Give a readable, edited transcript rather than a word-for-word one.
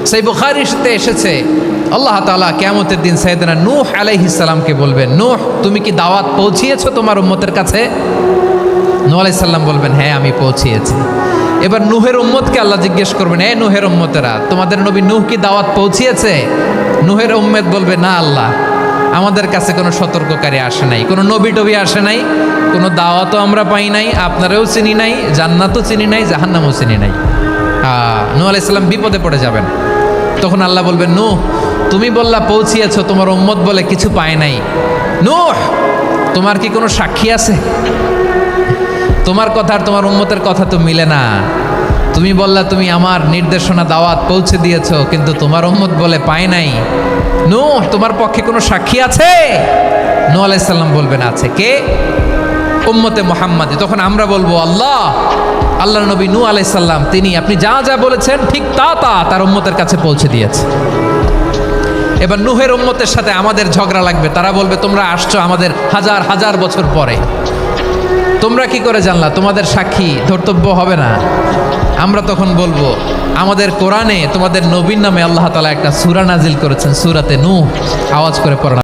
সেই বুখারীতে এসেছে আল্লাহ তাআলা কিয়ামতের দিন সাইয়েদনা নূহ আলাইহিস সালামকে বলবেন, নূহ তুমি কি দাওয়াত পৌঁছিয়েছো তোমার উম্মতের কাছে? নূহ আলাইহিস সালাম বলবেন, হ্যাঁ আমি পৌঁছিয়েছি। এবার নূহের উম্মতকে আল্লাহ জিজ্ঞেস করবেন, এ নূহের উম্মতেরা তোমাদের নবী নূহ কি দাওয়াত পৌঁছিয়েছে? নূহের উম্মত বলবে, না আল্লাহ, আমাদের কাছে কোনো সতর্ককারী আসে নাই, কোনো নবী টবি আসে নাই, কোনো দাওয়াতও আমরা পাই নাই, আপনারাও চিনি নাই, জান্নাতও চিনি নাই, জাহান্নামও চিনি নাই। নূহ আলাইহিস সালাম বিপদে পড়ে যাবেন। তখন আল্লাহ বলবেন, নূহ তুমি বললা পৌঁছিয়েছো, তোমার উম্মত বলে কিছু পায় নাই। নূহ তোমার কি কোনো সাক্ষী আছে? তোমার কথা আর তোমার উম্মতের কথা তো মিলে না। তুমি বললা তুমি আমার নির্দেশনা দাওয়াত পৌঁছে দিয়েছো, কিন্তু তোমার উম্মত বলে পায় নাই। নূহ তোমার পক্ষে কোনো সাক্ষী আছে? নূহ আলাইহিস সালাম বলবেন, আছে। কে? উম্মতে মুহাম্মাদি। তখন আমরা বলবো, আল্লাহ নবী নূহ আলাইহিস সালাম তিনি আপনি যা যা বলেছেন ঠিক তা তার উম্মতের কাছে পৌঁছে দিয়েছে। এবার নূহের উম্মতের সাথে আমাদের ঝগড়া লাগবে। তারা বলবে, তোমরা আসছো আমাদের হাজার হাজার বছর পরে, তোমরা কি করে জানলা? তোমাদের সাক্ষী ধর্তব্য হবে না? আমরা তখন বলবো, আমাদের কোরআনে তোমাদের নবীর নামে আল্লাহ তাআলা একটা সূরা নাজিল করেছেন, সূরাতে নূহ। আওয়াজ করে পড়া।